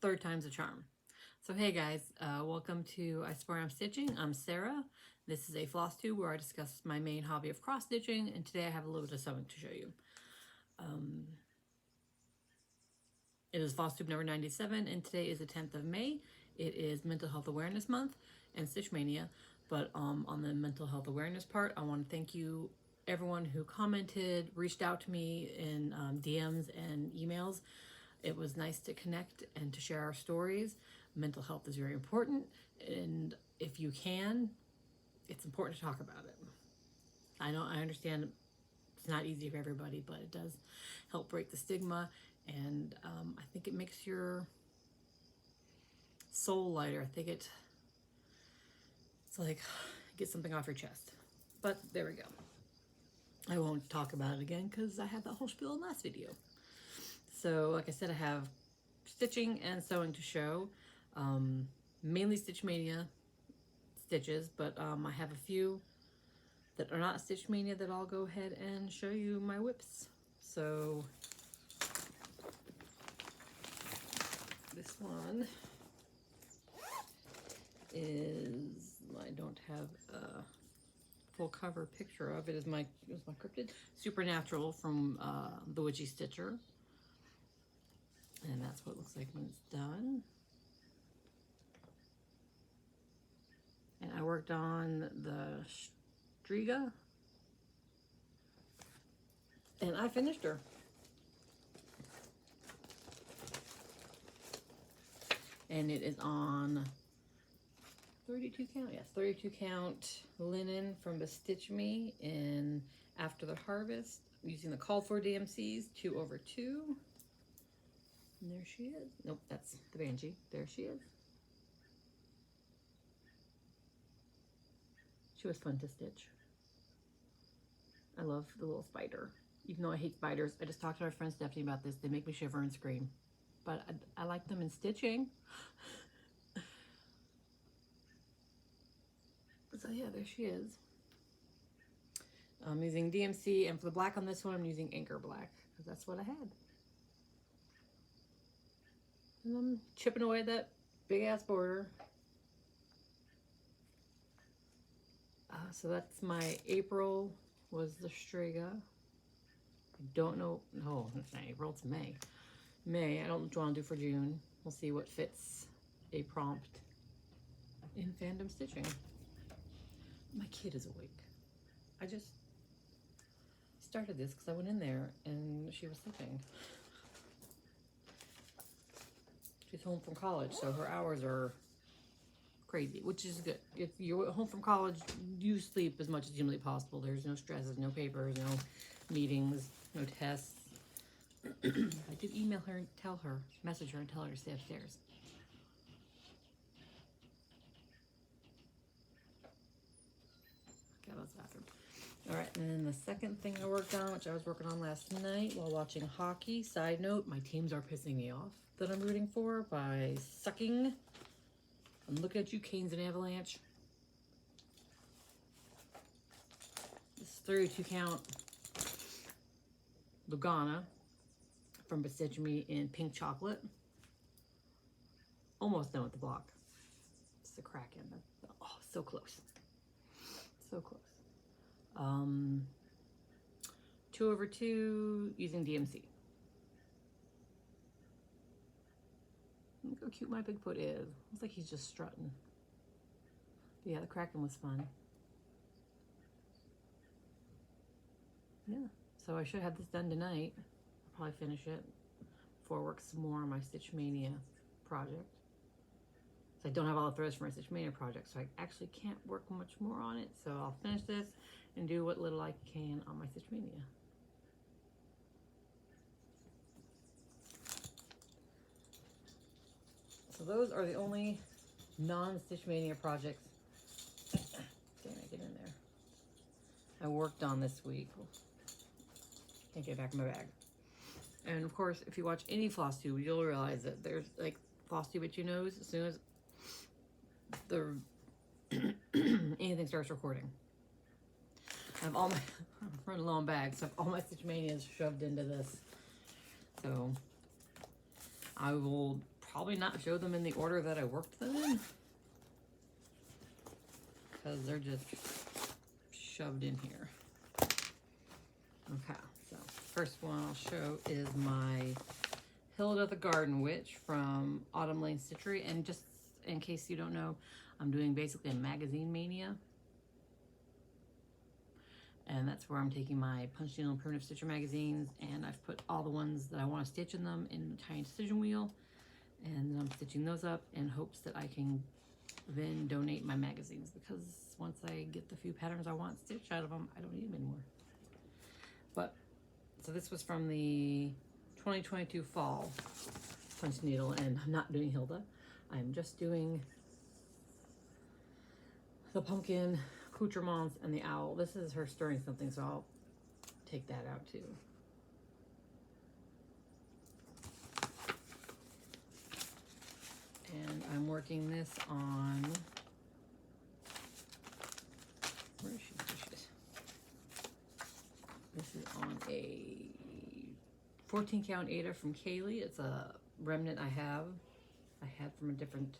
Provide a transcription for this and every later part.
Third time's a charm. So hey guys, welcome to isweariamstitching. I'm Sarah. This is a Flosstube where I discuss my main hobby of cross stitching, and today I have a little bit of sewing to show you. It is Flosstube number 97, and today is the 10th of May. It is Mental Health Awareness Month and Stitch Mania. But on the mental health awareness part, I want to thank you, everyone who commented, reached out to me in DMs and emails. It was nice to connect and to share our stories. Mental health is very important, and if you can, it's important to talk about it. I understand it's not easy for everybody, but it does help break the stigma, and I think it makes your soul lighter. I think it's like get something off your chest. But there we go. I won't talk about it again because I had that whole spiel in last video. So like I said, I have stitching and sewing to show, mainly Stitch Mania stitches, but I have a few that are not Stitch Mania that I'll go ahead and show you my whips. So this one is, I don't have a full cover picture of it, is my cryptid Supernatural from the Witchy Stitcher. And that's what it looks like when it's done. And I worked on the Striga, and I finished her. And it is on 32 count, yes, 32 count linen from Bestitch Me in After the Harvest, using the called for DMCs 2/2. And there she is. Nope, that's the Banshee. There she is. She was fun to stitch. I love the little spider. Even though I hate spiders, I just talked to my friend Stephanie about this. They make me shiver and scream. But I like them in stitching. So yeah, there she is. I'm using DMC, and for the black on this one, I'm using Anchor Black, because that's what I had. And I'm chipping away that big ass border. So that's my April, was the Striga. I don't know, no, it's not April, it's May. May, I don't know what I want to do for June. We'll see what fits a prompt in fandom stitching. My kid is awake. I just started this because I went in there and she was sleeping. She's home from college, so her hours are crazy, which is good. If you're home from college, you sleep as much as humanly possible. There's no stresses, no papers, no meetings, no tests. I did email her and message her and tell her to stay upstairs. Okay, that's the bathroom. All right, and then the second thing I worked on, which I was working on last night while watching hockey. Side note, my teams are pissing me off that I'm rooting for by sucking. I'm looking at you, Canes and Avalanche. This 32 count Lugana from Bestitch Me in pink chocolate. Almost done with the block. It's the crack in. Oh, so close. So close. 2/2 using DMC. Look how cute my Bigfoot is. Looks like he's just strutting. But yeah, the cracking was fun. Yeah, so I should have this done tonight. I'll probably finish it before I work some more on my Stitch Mania project. So I don't have all the threads for my Stitch Mania project, so I actually can't work much more on it. So I'll finish this and do what little I can on my Stitch Mania. So those are the only non-Stitch Mania projects. Damn it, get in there. I worked on this week. Can't get it back in my bag. And of course, if you watch any Flosstube, you'll realize that there's like Flosstube at your nose as soon as the anything starts recording. I have all my, I'm running low on bags, so I have all my Stitch Manias shoved into this. So I will probably not show them in the order that I worked them in, because they're just shoved in here. Okay, so first one I'll show is my Hilda the Garden Witch from Autumn Lane Stitchery. And just in case you don't know, I'm doing basically a magazine mania. And that's where I'm taking my punch needle and primitive stitcher magazines, and I've put all the ones that I want to stitch in them in a tiny decision wheel, and then I'm stitching those up in hopes that I can then donate my magazines, because once I get the few patterns I want stitched out of them, I don't need them anymore. But so this was from the 2022 fall punch needle, and I'm not doing Hilda. I'm just doing the pumpkin, accoutrements, and the owl. This is her stirring something, so I'll take that out too. And I'm working this on, where is she? This is on a 14 count Ada from Kaylee. It's a remnant I had from a different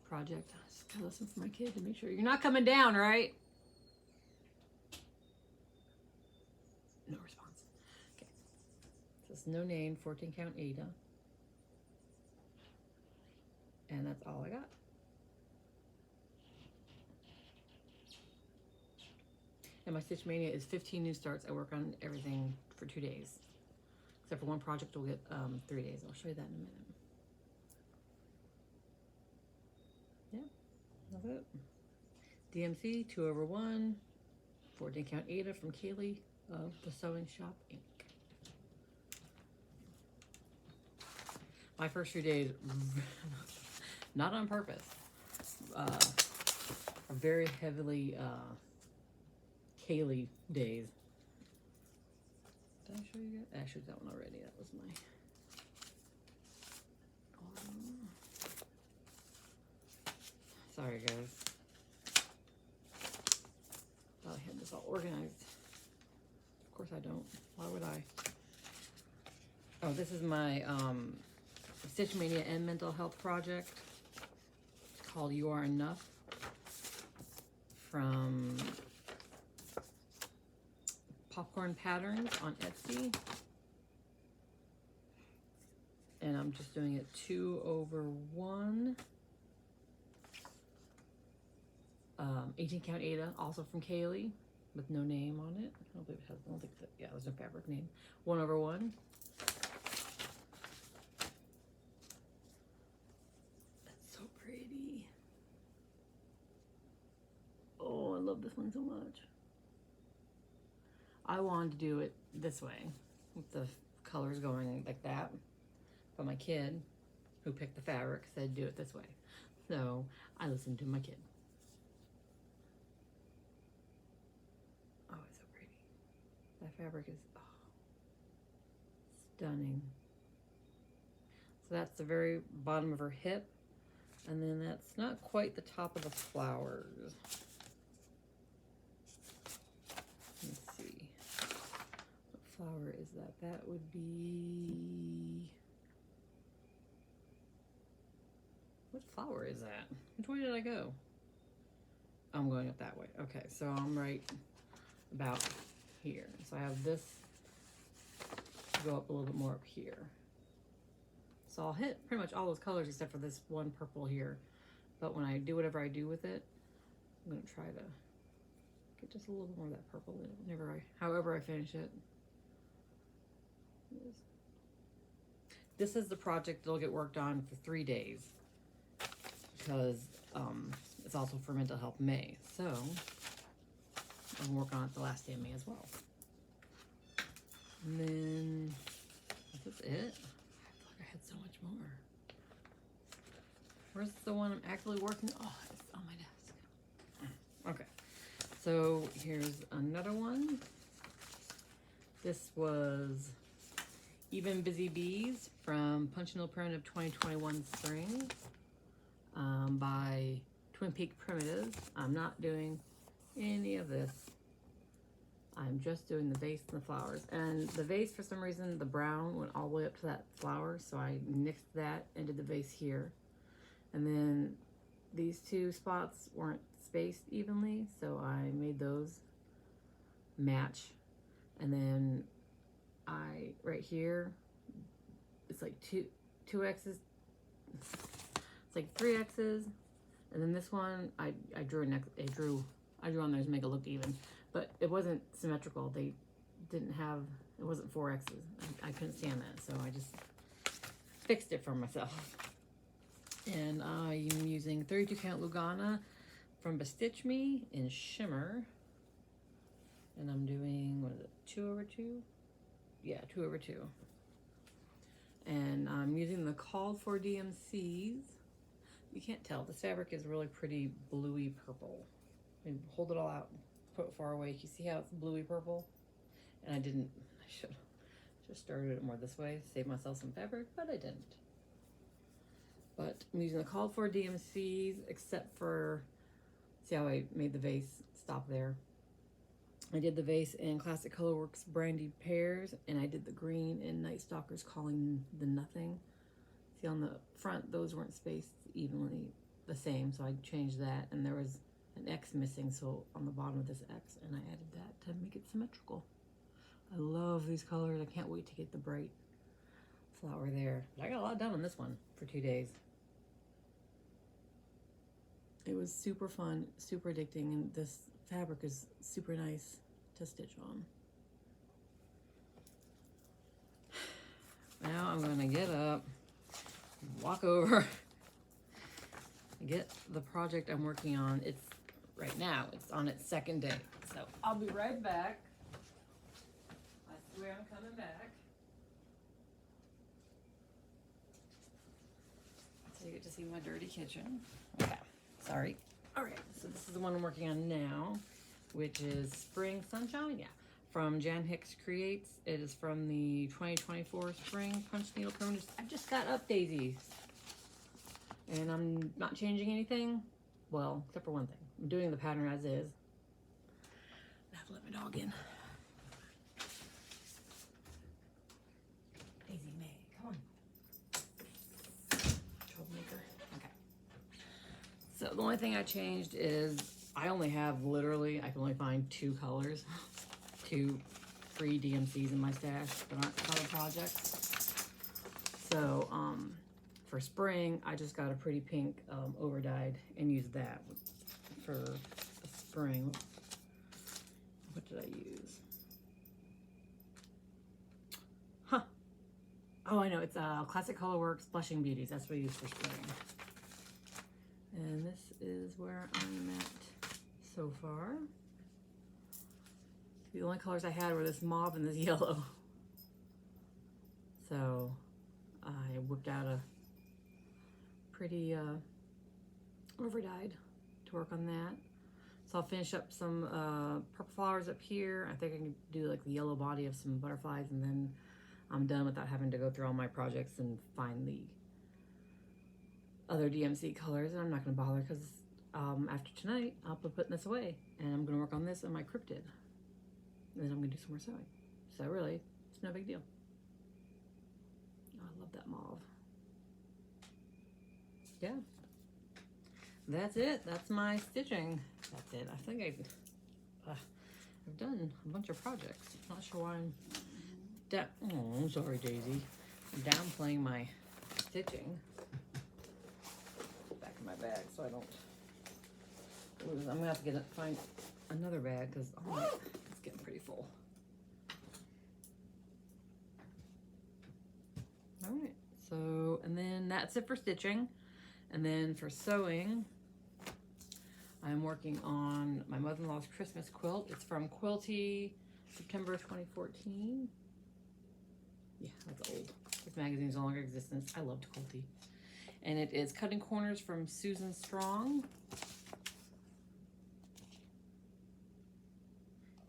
project. I just gotta listen for my kid to make sure you're not coming down, right? No response. Okay. So it's no name, 14 count Ada. And that's all I got. And my Stitch Mania is 15 new starts. I work on everything for 2 days. Except for one project we'll get 3 days. I'll show you that in a minute. That's it. DMC 2/1, 14 count Ada from Kaylee of the Sewing Shop Inc. My first few days, not on purpose, are very heavily Kaylee days. Did I show you guys? I showed that one already. That was my. Sorry, guys. Thought I had this all organized. Of course I don't. Why would I? Oh, this is my Stitch Mania and mental health project. It's called You Are Enough from Popcorn Patterns on Etsy. And I'm just doing it 2/1. 18 count Ada, also from Kaylee, with no name on it. I don't think it has, I don't think that, yeah, there's no fabric name. 1/1. That's so pretty. Oh, I love this one so much. I wanted to do it this way, with the colors going like that. But my kid, who picked the fabric, said do it this way. So I listened to my kid. That fabric is stunning. So that's the very bottom of her hip, and then that's not quite the top of the flowers. Let's see. What flower is that? That would be... What flower is that? Which way did I go? I'm going up that way. Okay, so I'm right about here. So I have this go up a little bit more up here. So I'll hit pretty much all those colors except for this one purple here. But when I do whatever I do with it, I'm going to try to get just a little bit more of that purple in it however I finish it. This is the project that'll get worked on for 3 days because it's also for Mental Health May. So I'm working on it the last day of May as well. And then, is this it? I feel like I had so much more. Where's the one I'm actively working? Oh, it's on my desk. Okay. So here's another one. This was Even Busy Bees from Punch Needle Primitive 2021 Spring by Twin Peak Primitives. I'm not doing any of this. I'm just doing the vase and the flowers. And the vase, for some reason, the brown went all the way up to that flower, so I nixed that and did the vase here. And then these two spots weren't spaced evenly, so I made those match. And then right here, it's like two X's, it's like 3 X's. And then this one, I drew on there to make it look even, but it wasn't symmetrical. They didn't have, it wasn't 4 X's. I couldn't stand that, so I just fixed it for myself. And I'm using 32 count Lugana from Bestitch Me in Shimmer. And I'm doing, what is it, 2/2? Yeah, 2/2. And I'm using the called for DMCs. You can't tell, this fabric is really pretty bluey purple. And hold it all out, put it far away. You see how it's bluey purple? And I should just started it more this way, save myself some fabric, but I didn't. But I'm using the called for DMCs, except for, see how I made the vase stop there? I did the vase in Classic Colorworks Brandy Pears, and I did the green in Night Stalkers Calling the Nothing. See on the front, those weren't spaced evenly the same, so I changed that, and there was an X missing, so on the bottom of this X, and I added that to make it symmetrical. I love these colors. I can't wait to get the bright flower there. But I got a lot done on this one for 2 days. It was super fun, super addicting, and this fabric is super nice to stitch on. Now I'm gonna get up, walk over, get the project I'm working on. It's right now, it's on its 2nd day. So I'll be right back. I swear I'm coming back. So you get to see my dirty kitchen. Okay, sorry. All right, so this is the one I'm working on now, which is Spring Sunshine, yeah, from Jan Hicks Creates. It is from the 2024 Spring Punch Needle Permanent. I just got up daisies, and I'm not changing anything, well, except for one thing. I'm doing the pattern as is. I have to let my dog in. Daisy May, come on. Troublemaker. Okay. So the only thing I changed is I only have literally, I can only find 2 colors, 2 free DMCs in my stash that aren't color projects. So for spring, I just got a pretty pink over dyed and used that for the spring. What did I use? Huh. Oh, I know, it's Classic Colorworks Blushing Beauties. That's what I use for spring. And this is where I'm at so far. The only colors I had were this mauve and this yellow. So I whipped out a pretty over dyed to work on that. So I'll finish up some purple flowers up here. I think I can do like the yellow body of some butterflies, and then I'm done without having to go through all my projects and find the other DMC colors. And I'm not going to bother because after tonight, I'll be putting this away, and I'm going to work on this in my cryptid. And then I'm going to do some more sewing. So really, it's no big deal. Oh, I love that mauve. Yeah. That's it. That's my stitching. That's it. I think I've done a bunch of projects. I'm not sure why I'm I'm sorry, Daisy. I'm downplaying my stitching. Back in my bag so I don't lose. I'm gonna have to find another bag because it's getting pretty full. All right. So, and then that's it for stitching. And then for sewing, I'm working on my mother-in-law's Christmas quilt. It's from Quilty, September 2014. Yeah, that's old. This magazine's no longer in existence. I loved Quilty. And it is Cutting Corners from Susan Strong.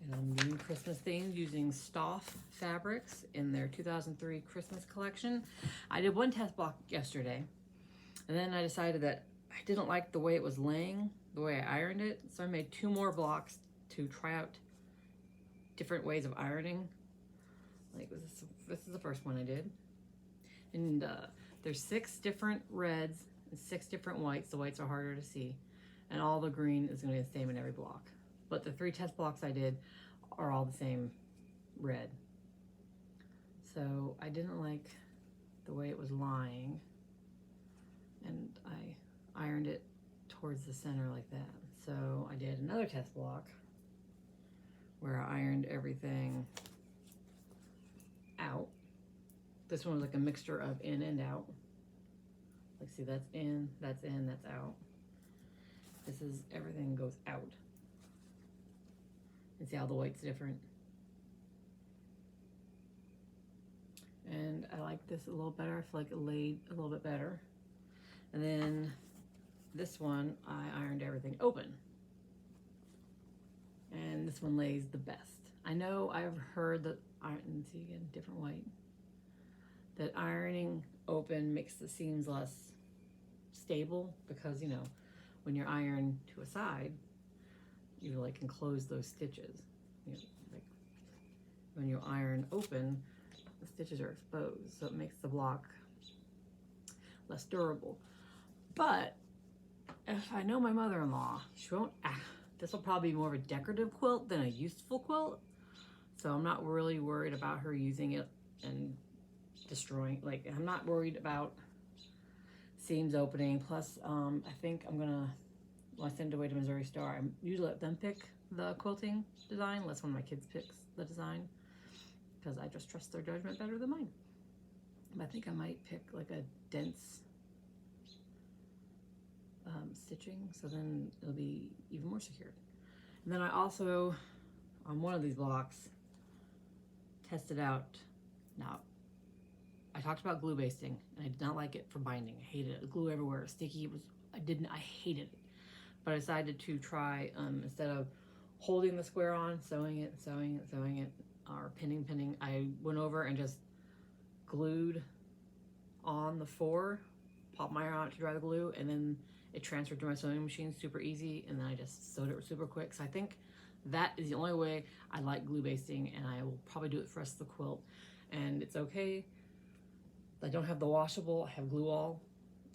And I'm doing Christmas themes using Stoff fabrics in their 2003 Christmas collection. I did one test block yesterday, and then I decided that I didn't like the way it was laying, the way I ironed it, so I made 2 more blocks to try out different ways of ironing. Like this is the first one I did. And there's 6 different reds and 6 different whites. The whites are harder to see. And all the green is going to be the same in every block. But the 3 test blocks I did are all the same red. So I didn't like the way it was lying. And I ironed it towards the center like that. So I did another test block where I ironed everything out. This one was like a mixture of in and out. Like, see, that's in, that's out. This is, everything goes out. And see how the white's different. And I like this a little better. I feel like it laid a little bit better. And then this one, I ironed everything open. And this one lays the best. I know I've heard that, see again, different white, that ironing open makes the seams less stable because, you know, when you're ironed to a side, you like enclose those stitches. You know, like when you iron open, the stitches are exposed, so it makes the block less durable. But if I know my mother-in-law, she won't. This will probably be more of a decorative quilt than a useful quilt, so I'm not really worried about her using it and destroying. Like, I'm not worried about seams opening. Plus, I think I'm gonna, when I send it away to Missouri Star, I usually let them pick the quilting design, unless one of my kids picks the design, because I just trust their judgment better than mine. But I think I might pick like a dense stitching, so then it'll be even more secured. And then I also, on one of these blocks, tested out, now I talked about glue basting, and I did not like it for binding. I hated it. Glue everywhere, sticky. It was, I hated it. But I decided to try, instead of holding the square on, sewing it, or pinning, I went over and just glued on the 4, popped my iron on it to dry the glue, and then it transferred to my sewing machine super easy, and then I just sewed it super quick. So I think that is the only way I like glue basting, and I will probably do it for the rest of the quilt. And it's okay. I don't have the washable, I have glue all.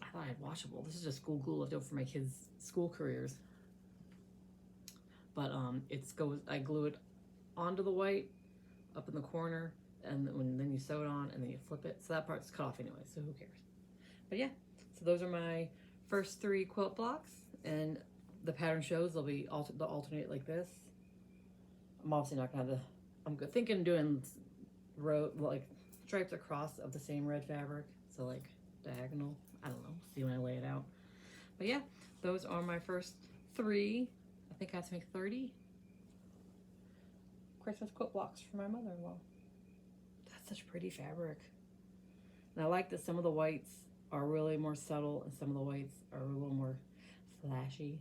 I thought I had washable. This is just school glue left over for my kids' school careers. But I glue it onto the white, up in the corner, and then you sew it on, and then you flip it. So that part's cut off anyway, so who cares? But yeah, so those are my first 3 quilt blocks, and the pattern shows they'll alternate like this. I'm obviously not gonna have I'm thinking doing like stripes across of the same red fabric, so like diagonal. I don't know, see when I lay it out. But yeah, those are my first 3. I think I have to make 30 Christmas quilt blocks for my mother-in-law. That's such pretty fabric. And I like that some of the whites are really more subtle and some of the whites are a little more flashy.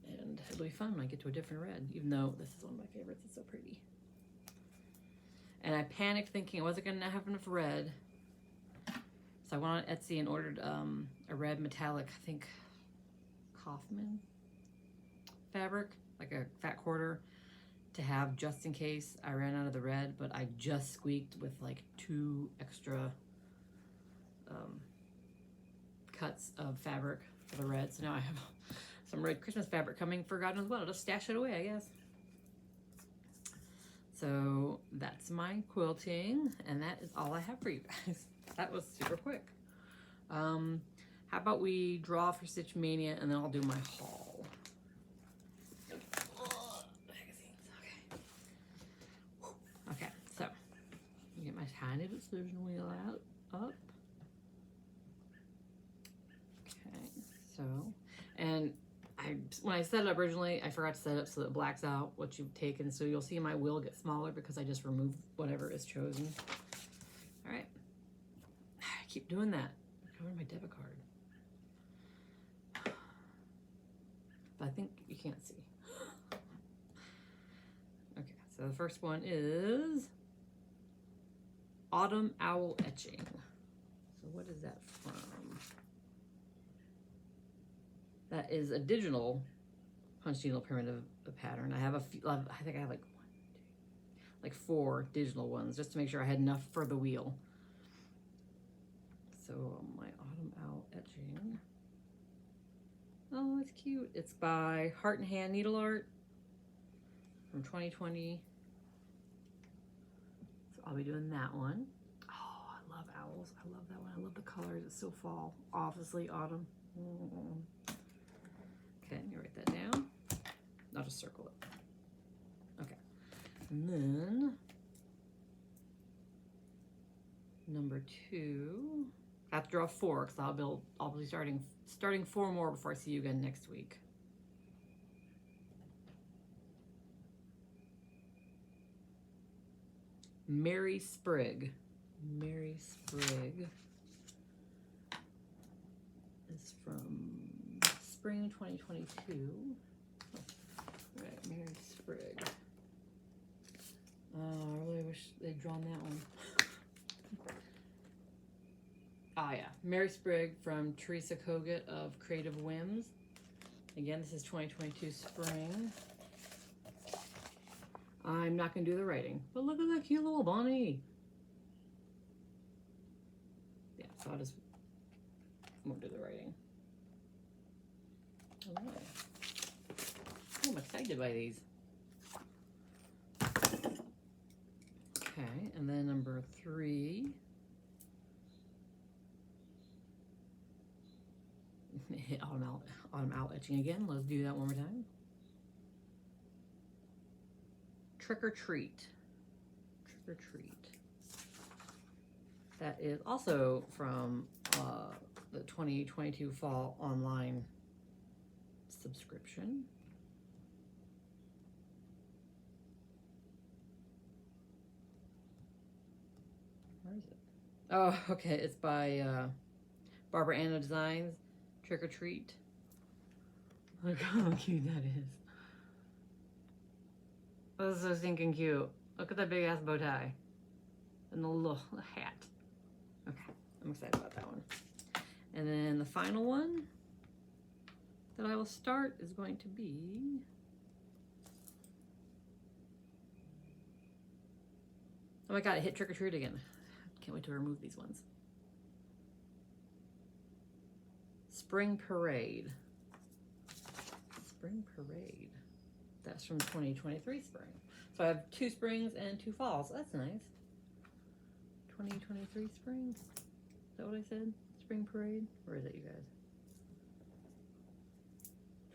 And it'll be fun when I get to a different red, even though this is one of my favorites. It's so pretty. And I panicked thinking I wasn't gonna have enough red. So I went on Etsy and ordered a red metallic, I think Kaufman fabric, like a fat quarter, to have just in case I ran out of the red, but I just squeaked with like 2 extra cuts of fabric for the red. So now I have some red Christmas fabric coming for God knows what. I'll just stash it away, I guess. So that's my quilting, and that is all I have for you guys. That was super quick. How about we draw for Stitch Mania, and then I'll do my haul. Magazines, okay. Okay, so get my tiny decision wheel up. Okay, so, and when I set it up originally, I forgot to set it up so that it blacks out what you've taken. So you'll see my wheel get smaller because I just removed whatever is chosen. All right. I keep doing that. Where's my debit card? But I think you can't see. Okay, so the first one is Autumn Owl Etching. So what is that from? That is a digital punch needle primitive pattern. I have a few, I think I have like 4 digital ones just to make sure I had enough for the wheel. So my autumn owl etching. Oh, it's cute. It's by Heart and Hand Needle Art from 2020. So I'll be doing that one. Oh, I love owls. I love that one. I love the colors. It's so fall. Obviously autumn. Okay, let me write that down. I'll just circle it. Okay. And then number 2. I have to draw 4 because I'll be starting 4 more before I see you again next week. Mary Sprigg. Mary Sprigg is from spring 2022. Right, Mary Sprigg. I really wish they'd drawn that one. Ah, yeah. Mary Sprigg from Teresa Kogut of Creative Whims. Again, this is 2022 spring. I'm not going to do the writing, but look at that cute little bunny. Yeah, so I just won't do the writing. All right. Oh, I'm excited by these. Okay, and then number 3. Hit autumn owl etching again. Let's do that one more time. Trick or Treat. Trick or Treat. That is also from the 2022 fall online subscription. Where is it? Oh, okay. It's by Barbara Anna Designs. Trick or Treat. Look how cute that is. This is so stinking cute. Look at that big ass bow tie. And the little hat. Okay, I'm excited about that one. And then the final one that I will start is going to be oh my god, I hit Trick or Treat again. Can't wait to remove these ones. Spring Parade. Spring Parade. That's from 2023 spring. So I have 2 springs and 2 falls. That's nice. 2023 spring. Is that what I said? Spring Parade? Where is it, you guys?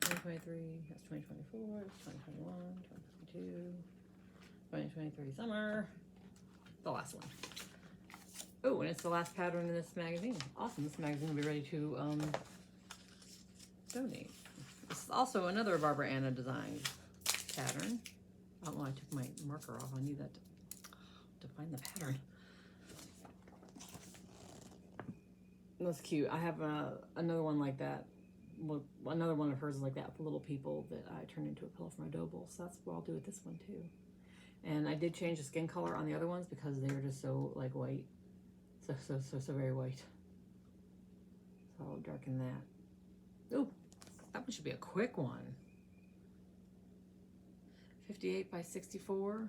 2023. That's 2024. That's 2021. 2022. 2023 summer. The last one. Oh, and it's the last pattern in this magazine. Awesome. This magazine will be ready to donate. This is also another Barbara Anna Designs pattern. I don't know, I took my marker off. I need that to find the pattern. That's cute. I have another one like that. Well, another one of hers is like that with little people that I turned into a pillow for my dough bowl. So that's what I'll do with this one too. And I did change the skin color on the other ones because they were just so like white. So very white. So I'll darken that. Ooh, that one should be a quick one. 58 by 64.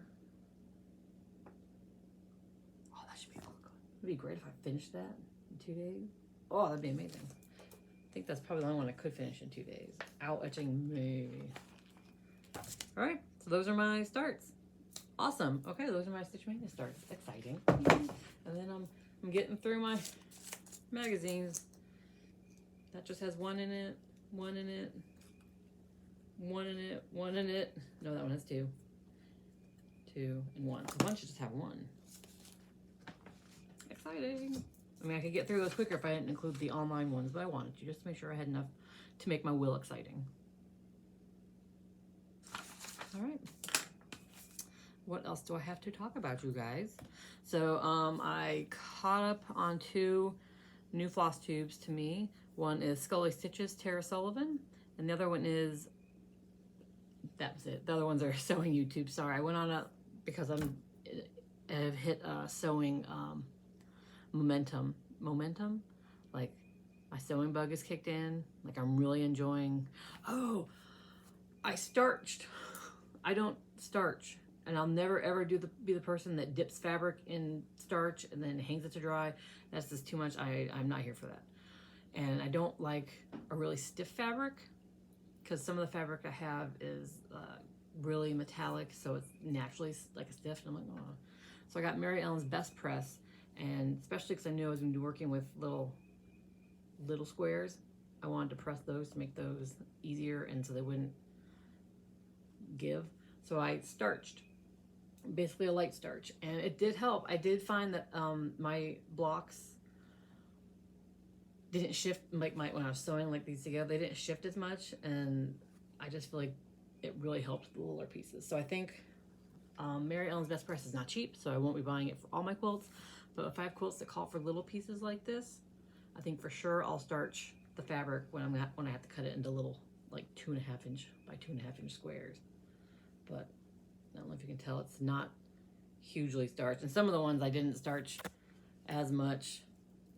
Oh, that should be really good. It'd be great if I finished that in 2 days. Oh, that'd be amazing. I think that's probably the only one I could finish in 2 days. Owl etching, maybe. All right, so those are my starts. Awesome. Okay, those are my Stitch Maynia starts. Exciting. And then I'm getting through my magazines. That just has 1 in it, 1 in it, 1 in it, 1 in it. No, that one has 2. 2 and 1. So one should just have 1. Exciting. I mean, I could get through those quicker if I didn't include the online ones, but I wanted to just to make sure I had enough to make my wheel exciting. All right. What else do I have to talk about, you guys? So I caught up on 2 new floss tubes to me. One is Scully Stitches, Tara Sullivan, and the other one is, that was it. The other ones are sewing YouTube. Sorry, I went on a, because I've hit sewing momentum. Like my sewing bug is kicked in. Like I'm really enjoying. Oh, I starched. I don't starch, and I'll never ever be the person that dips fabric in starch and then hangs it to dry. That's just too much. I'm not here for that. And I don't like a really stiff fabric, because some of the fabric I have is really metallic, so it's naturally like a stiff, and I'm like, oh. So I got Mary Ellen's Best Press, and especially because I knew I was going to be working with little squares, I wanted to press those to make those easier and so they wouldn't give. So I starched, basically a light starch, and it did help. I did find that my blocks didn't shift, like when I was sewing like these together, they didn't shift as much, and I just feel like it really helped the littler pieces. So I think Mary Ellen's Best Press is not cheap, so I won't be buying it for all my quilts. But if I have quilts that call for little pieces like this, I think for sure I'll starch the fabric when I have to cut it into little, like 2.5 inch by 2.5 inch squares. But I don't know if you can tell, it's not hugely starched. And some of the ones I didn't starch as much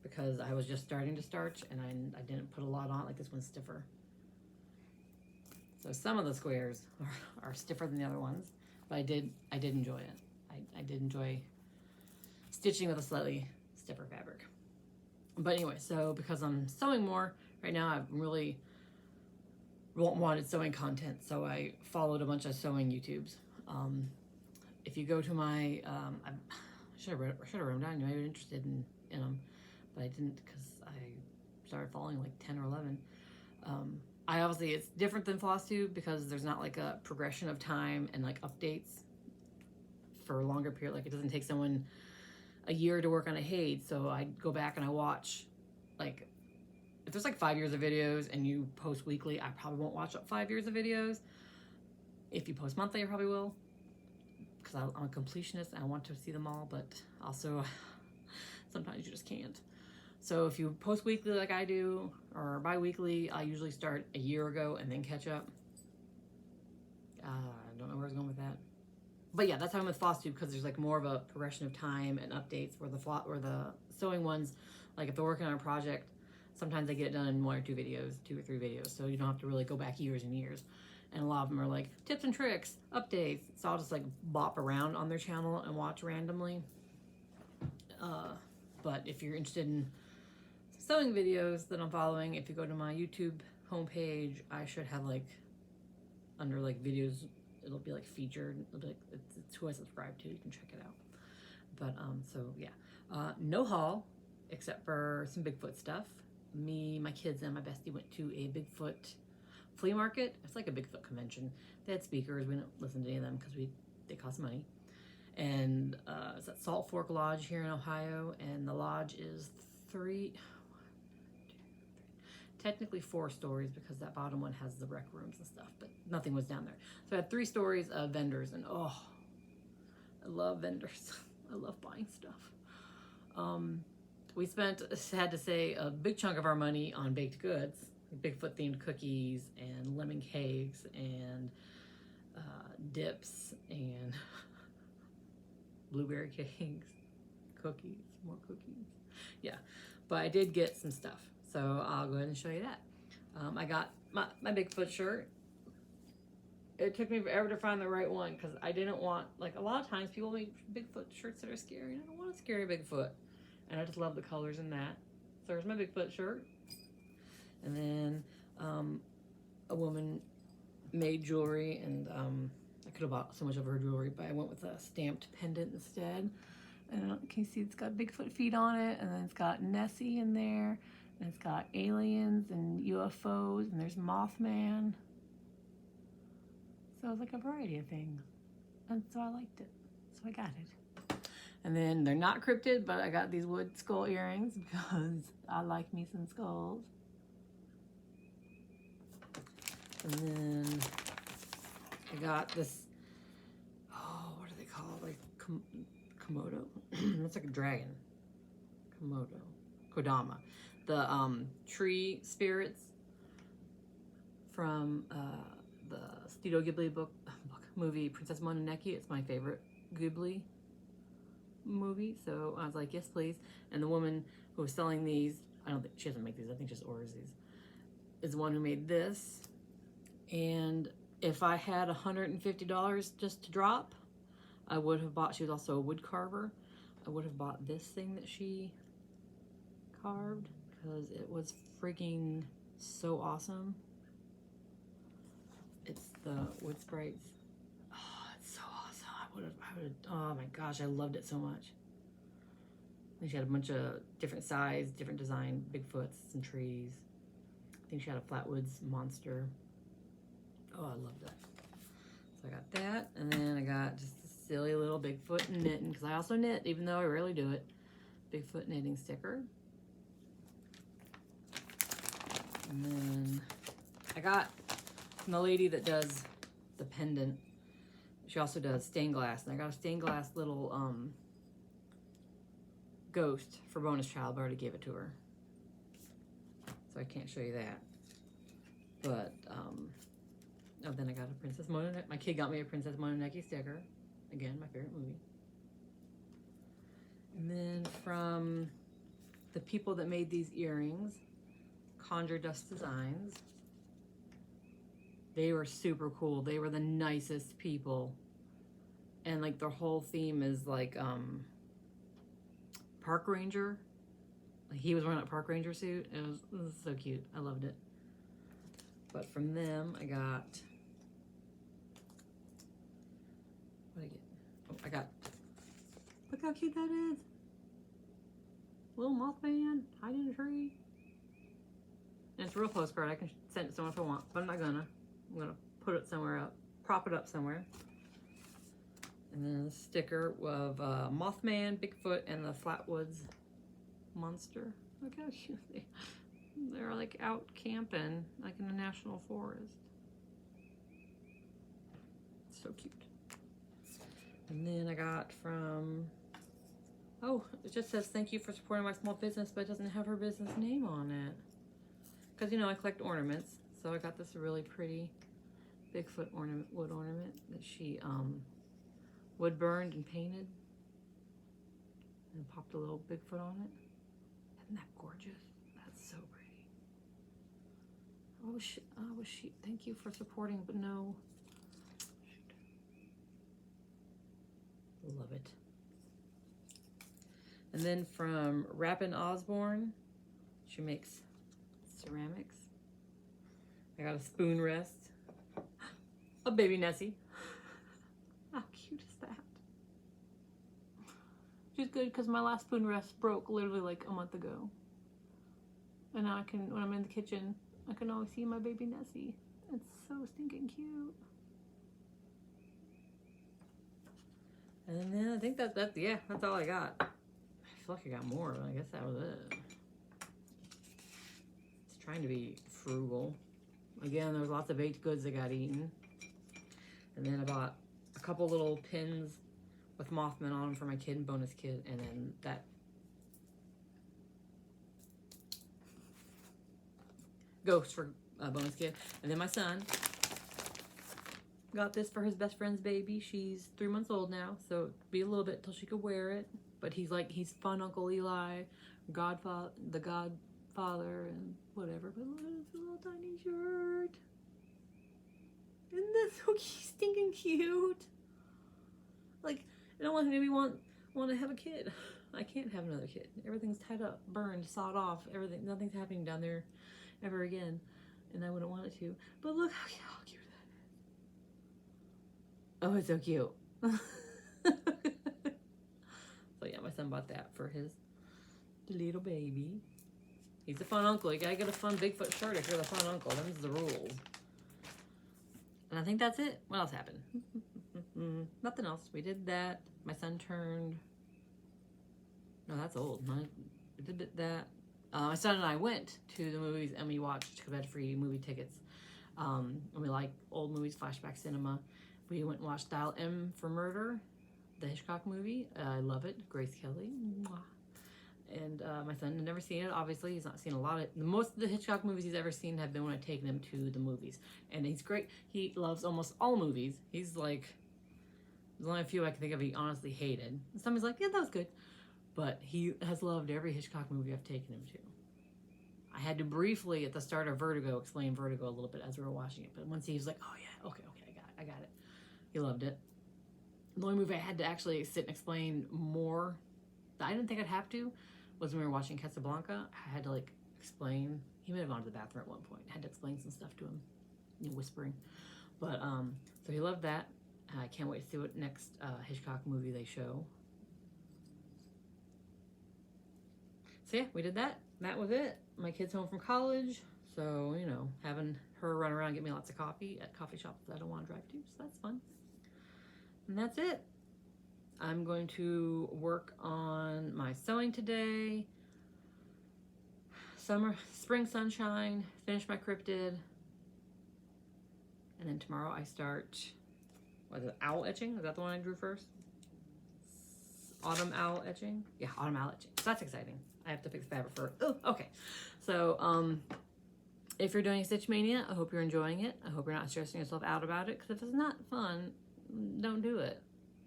because I was just starting to starch, and I didn't put a lot on. Like this one's stiffer. So some of the squares are stiffer than the other ones, but I did enjoy it. I did enjoy stitching with a slightly stiffer fabric. But anyway, so because I'm sewing more right now, I've really wanted sewing content, so I followed a bunch of sewing YouTubes. If you go to my, I should have wrote them down. You might be interested in them, but I didn't because I started following like 10 or 11. I obviously, it's different than Flosstube because there's not like a progression of time and like updates for a longer period. Like it doesn't take someone a year to work on a Haid, so I go back and I watch, like, if there's like 5 years of videos and you post weekly, I probably won't watch up 5 years of videos. If you post monthly, I probably will, because I'm a completionist and I want to see them all, but also sometimes you just can't. So if you post weekly like I do, or bi-weekly, I usually start a year ago and then catch up. I don't know where I was going with that. But yeah, that's how I'm with Flosstube, because there's like more of a progression of time and updates, where the sewing ones, like if they're working on a project, sometimes they get it done in 1 or 2 videos, 2 or 3 videos, so you don't have to really go back years and years. And a lot of them are like tips and tricks, updates, so I'll just like bop around on their channel and watch randomly. But if you're interested in sewing videos that I'm following, if you go to my YouTube homepage, I should have like under like videos, it'll be like featured. It'll be like, it's who I subscribe to. You can check it out. But so yeah, no haul except for some Bigfoot stuff. Me, my kids, and my bestie went to a Bigfoot flea market. It's like a Bigfoot convention. They had speakers. We didn't listen to any of them because they cost money. And it's at Salt Fork Lodge here in Ohio, and the lodge is technically 4 stories, because that bottom one has the rec rooms and stuff, but nothing was down there. So I had 3 stories of vendors, and oh, I love vendors. I love buying stuff. We had to say, a big chunk of our money on baked goods, Bigfoot themed cookies and lemon cakes and dips and blueberry cakes, cookies, more cookies. Yeah, but I did get some stuff, so I'll go ahead and show you that. I got my Bigfoot shirt. It took me forever to find the right one, because I didn't want, like, a lot of times people make Bigfoot shirts that are scary, and I don't want a scary Bigfoot. And I just love the colors in that. So there's my Bigfoot shirt. And then a woman made jewelry, and I could have bought so much of her jewelry, but I went with a stamped pendant instead. And can you see it's got Bigfoot feet on it, and then it's got Nessie in there, and it's got aliens and UFOs, and there's Mothman. So it was like a variety of things, and so I liked it, so I got it. And then they're not cryptid, but I got these wood skull earrings because I like me some skulls. And then I got this, oh, what do they call it? Like Komodo? That's like a dragon. Kodama. The tree spirits from the Studio Ghibli movie Princess Mononoke. It's my favorite Ghibli movie, so I was like, yes please. And the woman who was selling these, I don't think she doesn't make these, I think she just orders these, is the one who made this. And If I had $150 just to drop, I would have bought, she was also a wood carver, I would have bought this thing that she carved because it was freaking so awesome. It's the wood sprites. Oh, it's so awesome. I would have, oh my gosh, I loved it so much. And she had a bunch of different size, different design, Bigfoots and trees. I think she had a Flatwoods monster. Oh, I love that. So I got that, and then I got just a silly little Bigfoot knitting, because I also knit, even though I rarely do it. Bigfoot knitting sticker. And then I got from the lady that does the pendant, she also does stained glass, and I got a stained glass little ghost for bonus child, but I already gave it to her, so I can't show you that. But oh, then I got a Princess Mononoke. My kid got me a Princess Mononoke sticker. Again, my favorite movie. And then from the people that made these earrings, Conjure Dust Designs. They were super cool. They were the nicest people. And like their whole theme is like park ranger. Like he was wearing a park ranger suit. It was so cute. I loved it. But from them, I got, what did I get? Oh, I got, look how cute that is. Little Mothman hiding in a tree. And it's a real postcard. I can send it to someone if I want, but I'm not gonna. I'm gonna put it somewhere up, prop it up somewhere. And then a sticker of Mothman, Bigfoot, and the Flatwoods monster. Look how cute they're like out camping, like in a national forest. So cute. And then I got from, oh, it just says thank you for supporting my small business, but it doesn't have her business name on it. Because, you know, I collect ornaments. So I got this really pretty Bigfoot ornament, wood ornament that she wood burned and painted. And popped a little Bigfoot on it. Isn't that gorgeous? That's so pretty. Oh, she, thank you for supporting, but no. Shoot. Love it. And then from Rappin' Osborne, she makes ceramics. I got a spoon rest. A baby Nessie. How cute is that? She's good because my last spoon rest broke literally like a month ago. And now I can, when I'm in the kitchen, I can always see my baby Nessie. It's so stinking cute. And then I think that's yeah, that's all I got. I feel like I got more, but I guess that was it. It's trying to be frugal. Again, there was lots of baked goods that got eaten. And then I bought a couple little pins with Mothman on them for my kid and bonus kid, and then that ghost for bonus kid. And then my son got this for his best friend's baby. She's 3 months old now, so it'll be a little bit till she could wear it. But he's like, he's fun Uncle Eli, Godfather, the Godfather, and whatever. But look at this little tiny shirt. Isn't that so stinking cute? Like, I don't want him to want to have a kid. I can't have another kid. Everything's tied up, burned, sawed off. Everything, nothing's happening down there ever again, and I wouldn't want it to. But look how cute that is. Oh, it's so cute. So yeah, my son bought that for his little baby. He's a fun uncle. You gotta get a fun Bigfoot shirt if you're the fun uncle. Them's the rules. And I think that's it. What else happened? Nothing else. We did that. My son turned, no, that's old. We did that. My son and I went to the movies and we watched, because we had free movie tickets. And we like old movies, flashback cinema. We went and watched Dial M for Murder, the Hitchcock movie. I love it. Grace Kelly. Mwah. And my son had never seen it. Obviously, he's not seen a lot of, most of the Hitchcock movies he's ever seen have been when I've taken him to the movies. And he's great. He loves almost all movies. He's like, there's only a few I can think of he honestly hated. And some he's like, yeah, that was good. But he has loved every Hitchcock movie I've taken him to. I had to briefly at the start of Vertigo explain Vertigo a little bit as we were watching it. But once he was like, oh yeah, okay, I got it. He loved it. The only movie I had to actually sit and explain more that I didn't think I'd have to was when we were watching Casablanca. I had to like explain. He may have gone to the bathroom at one point. I had to explain some stuff to him, whispering. But so he loved that. I can't wait to see what next Hitchcock movie they show. So yeah, we did that. That was it. My kid's home from college, so having her run around and get me lots of coffee at coffee shops that I don't want to drive to, so that's fun. And that's it. I'm going to work on my sewing today. Spring sunshine, finish my cryptid, and then tomorrow I start, what is it, owl etching? Is that the one I drew first? Autumn owl etching? Yeah, autumn owl etching. So that's exciting. I have to fix fabric for, oh, okay. So, if you're doing Stitch Mania, I hope you're enjoying it. I hope you're not stressing yourself out about it, because if it's not fun, don't do it.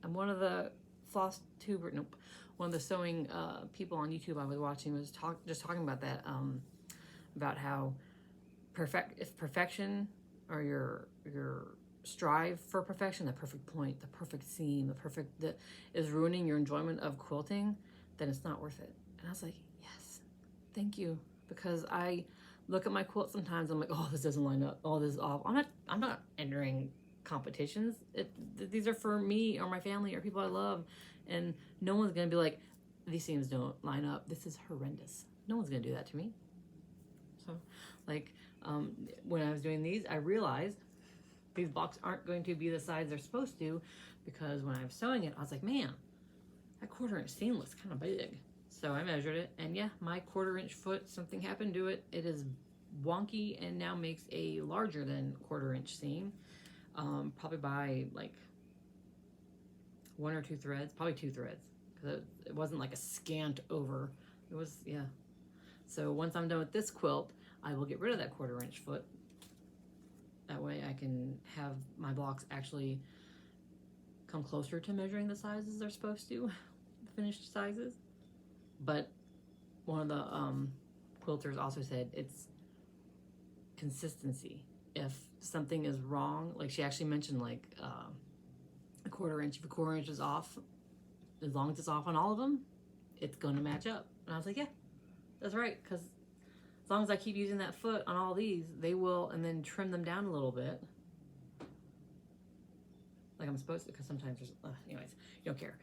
I'm one of the one of the sewing people on YouTube I was watching was just talking about that, about how perfection, or your strive for perfection, the perfect point, the perfect seam, that is ruining your enjoyment of quilting, then it's not worth it. And I was like, yes, thank you, because I look at my quilt sometimes, I'm like, oh, this doesn't line up, oh, this is off. I'm not entering competitions. These are for me or my family or people I love, and no one's gonna be like, these seams don't line up, this is horrendous. No one's gonna do that to me. So like when I was doing these, I realized these blocks aren't going to be the size they're supposed to, because when I was sewing it, I was like, man, that 1/4 inch seam looks kind of big. So I measured it, and yeah, my 1/4 inch foot, something happened to it. It is wonky and now makes a larger than 1/4 inch seam, probably by like 1 or 2 threads, probably 2 threads, because it wasn't like a scant over. It was, yeah. So once I'm done with this quilt, I will get rid of that 1/4 inch foot. That way I can have my blocks actually come closer to measuring the sizes they're supposed to, the finished sizes. But one of the quilters also said it's consistency. If something is wrong, like she actually mentioned like a 1/4 inch, if a 1/4 inch is off, as long as it's off on all of them, it's going to match up. And I was like, yeah, that's right, because as long as I keep using that foot on all these, they will, and then trim them down a little bit, like I'm supposed to, because sometimes there's, anyways, you don't care.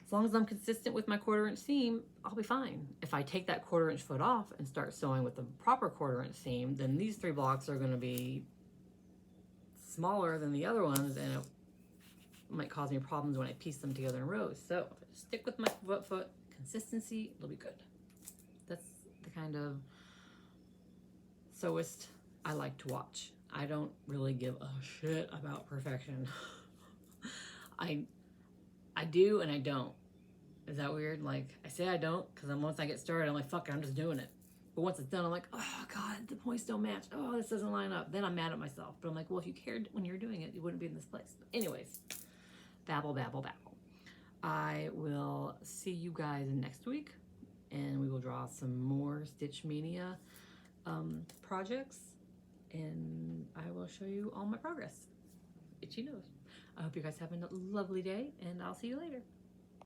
As long as I'm consistent with my 1/4 inch seam, I'll be fine. If I take that 1/4 inch foot off and start sewing with the proper 1/4 inch seam, then these 3 blocks are going to be smaller than the other ones, and it might cause me problems when I piece them together in rows. So if I stick with my foot, consistency, it'll be good. That's the kind of sewist I like to watch. I don't really give a shit about perfection. I do and I don't. Is that weird? Like, I say I don't, because then once I get started, I'm like, fuck it, I'm just doing it. But once it's done, I'm like, oh God, the points don't match. Oh, this doesn't line up. Then I'm mad at myself. But I'm like, well, if you cared when you were doing it, you wouldn't be in this place. But anyways, babble, babble, babble. I will see you guys next week, and we will draw some more Stitch Mania projects, and I will show you all my progress. Itchy nose. I hope you guys have a lovely day, and I'll see you later.